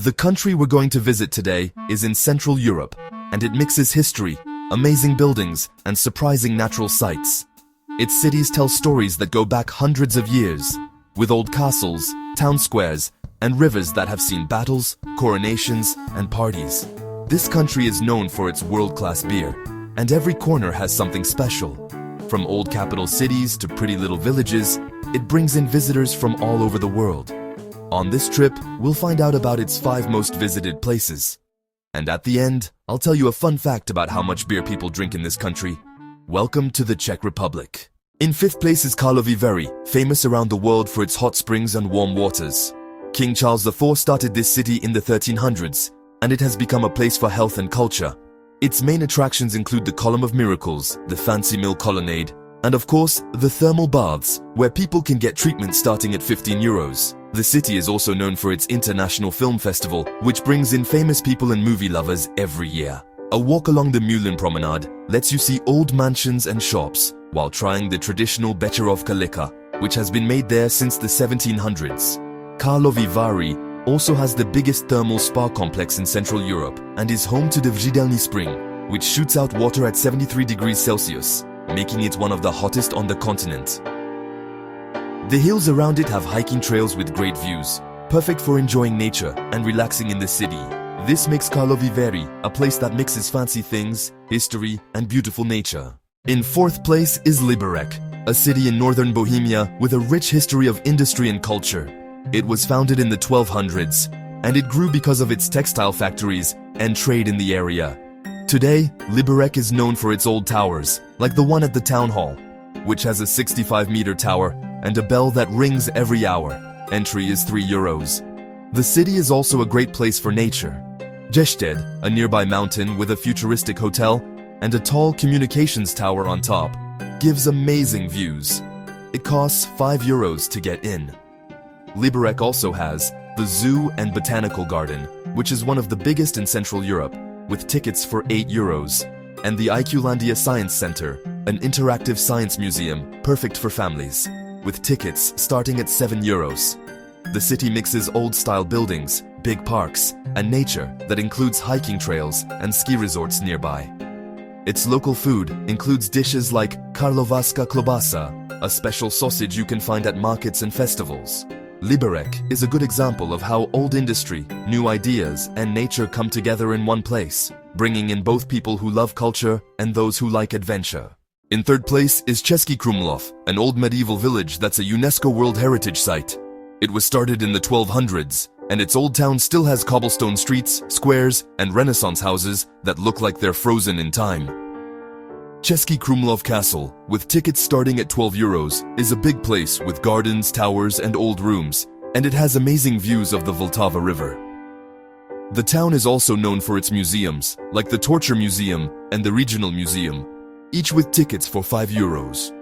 The country we're going to visit today is in Central Europe, and it mixes history, amazing buildings, and surprising natural sights. Its cities tell stories that go back hundreds of years, with old castles, town squares, and rivers that have seen battles, coronations, and parties. This country is known for its world-class beer, and every corner has something special. From old capital cities to pretty little villages, it brings in visitors from all over the world. On this trip, we'll find out about its 5 most visited places. And at the end, I'll tell you a fun fact about how much beer people drink in this country. Welcome to the Czech Republic. In 5th place is Karlovy Vary, famous around the world for its hot springs and warm waters. King Charles IV started this city in the 1300s, and it has become a place for health and culture. Its main attractions include the Column of Miracles, the fancy mill colonnade, and of course, the thermal baths, where people can get treatment starting at €15. The city is also known for its International Film Festival, which brings in famous people and movie lovers every year. A walk along the Mühlen Promenade lets you see old mansions and shops, while trying the traditional Becherovka liquor, which has been made there since the 1700s. Karlovy Vary also has the biggest thermal spa complex in Central Europe and is home to the Vřitelný Spring, which shoots out water at 73 degrees Celsius, making it one of the hottest on the continent. The hills around it have hiking trails with great views, perfect for enjoying nature and relaxing in the city. This makes Karlovy Vary a place that mixes fancy things, history, and beautiful nature. In 4th place is Liberec, a city in northern Bohemia with a rich history of industry and culture. It was founded in the 1200s, and it grew because of its textile factories and trade in the area. Today, Liberec is known for its old towers, like the one at the town hall, which has a 65-meter tower and a bell that rings every hour. Entry is €3. The city is also a great place for nature. Gested, a nearby mountain with a futuristic hotel and a tall communications tower on top, gives amazing views. It costs €5 to get in. Liberec also has the Zoo and Botanical Garden, which is one of the biggest in Central Europe, with tickets for €8, and the IQlandia Science Center, an interactive science museum perfect for families, with tickets starting at €7. The city mixes old-style buildings, big parks, and nature that includes hiking trails and ski resorts nearby. Its local food includes dishes like Karlovarska klobasa, a special sausage you can find at markets and festivals. Liberec is a good example of how old industry, new ideas, and nature come together in one place, bringing in both people who love culture and those who like adventure. In 3rd place is Český Krumlov, an old medieval village that's a UNESCO World Heritage Site. It was started in the 1200s, and its old town still has cobblestone streets, squares, and Renaissance houses that look like they're frozen in time. Český Krumlov Castle, with tickets starting at €12, is a big place with gardens, towers, and old rooms, and it has amazing views of the Vltava River. The town is also known for its museums, like the Torture Museum and the Regional Museum, each with tickets for €5.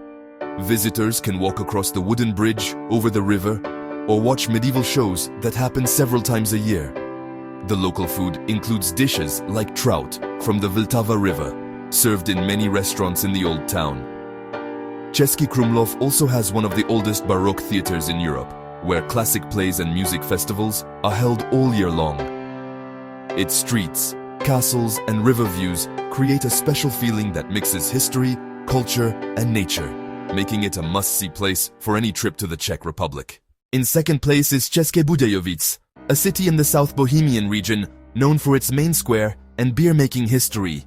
Visitors can walk across the wooden bridge over the river or watch medieval shows that happen several times a year. The local food includes dishes like trout from the Vltava River, served in many restaurants in the old town. Český Krumlov also has one of the oldest Baroque theaters in Europe, where classic plays and music festivals are held all year long. Its streets, castles, and river views create a special feeling that mixes history, culture, and nature, making it a must-see place for any trip to the Czech Republic. In 2nd place is České Budějovice, a city in the South Bohemian region known for its main square and beer-making history.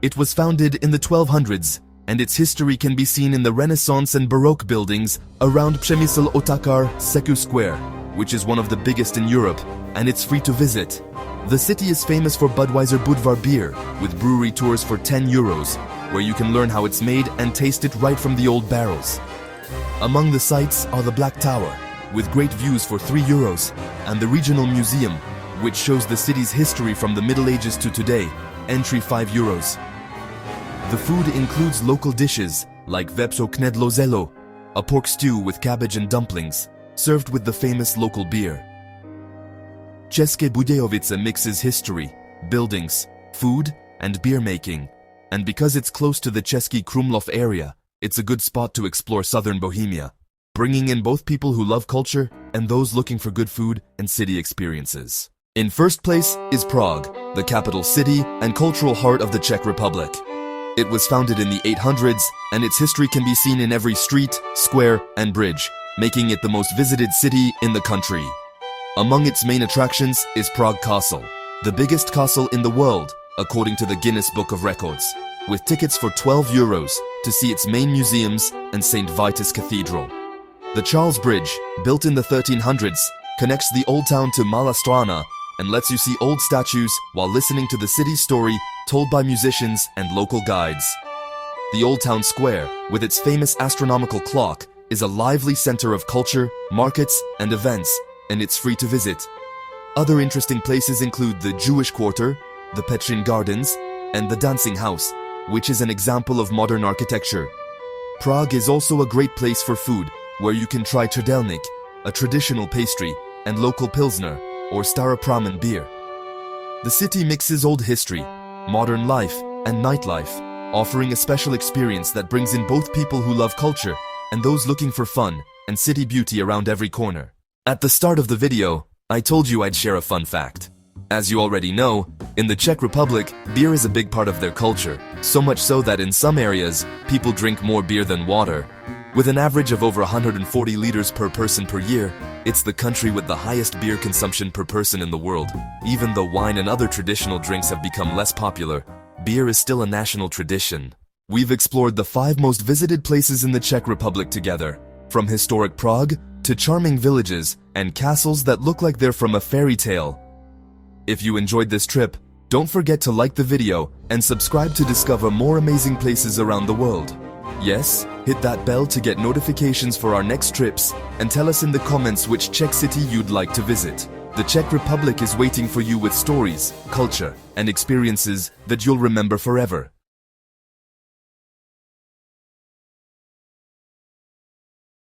It was founded in the 1200s, and its history can be seen in the Renaissance and Baroque buildings around Přemysl Otakar Seku Square, which is one of the biggest in Europe, and it's free to visit. The city is famous for Budweiser Budvar beer, with brewery tours for €10, where you can learn how it's made and taste it right from the old barrels. Among the sights are the Black Tower, with great views for €3, and the Regional Museum, which shows the city's history from the Middle Ages to today, entry €5. The food includes local dishes like vepso knedlo zelo, a pork stew with cabbage and dumplings, served with the famous local beer. České Budějovice mixes history, buildings, food, and beer making, and because it's close to the Český Krumlov area, it's a good spot to explore southern Bohemia, bringing in both people who love culture and those looking for good food and city experiences. In first place is Prague, the capital city and cultural heart of the Czech Republic. It was founded in the 800s, and its history can be seen in every street, square, and bridge, making it the most visited city in the country. Among its main attractions is Prague Castle, the biggest castle in the world, according to the Guinness Book of Records, with tickets for €12 to see its main museums and St. Vitus Cathedral. The Charles Bridge, built in the 1300s, connects the Old Town to Malá Strana and lets you see old statues while listening to the city's story told by musicians and local guides. The Old Town Square, with its famous astronomical clock, is a lively center of culture, markets, and events, and it's free to visit. Other interesting places include the Jewish Quarter, the Petrin Gardens, and the Dancing House, which is an example of modern architecture. Prague is also a great place for food, where you can try trdelník, a traditional pastry, and local pilsner, or Staropramen beer. The city mixes old history, modern life, and nightlife, offering a special experience that brings in both people who love culture and those looking for fun and city beauty around every corner. At the start of the video, I told you I'd share a fun fact. As you already know, in the Czech Republic, beer is a big part of their culture, so much so that in some areas, people drink more beer than water. With an average of over 140 liters per person per year, it's the country with the highest beer consumption per person in the world. Even though wine and other traditional drinks have become less popular, beer is still a national tradition. We've explored the 5 most visited places in the Czech Republic together, from historic Prague to charming villages and castles that look like they're from a fairy tale. If you enjoyed this trip, don't forget to like the video and subscribe to discover more amazing places around the world. Yes, hit that bell to get notifications for our next trips and tell us in the comments which Czech city you'd like to visit. The Czech Republic is waiting for you with stories, culture, and experiences that you'll remember forever.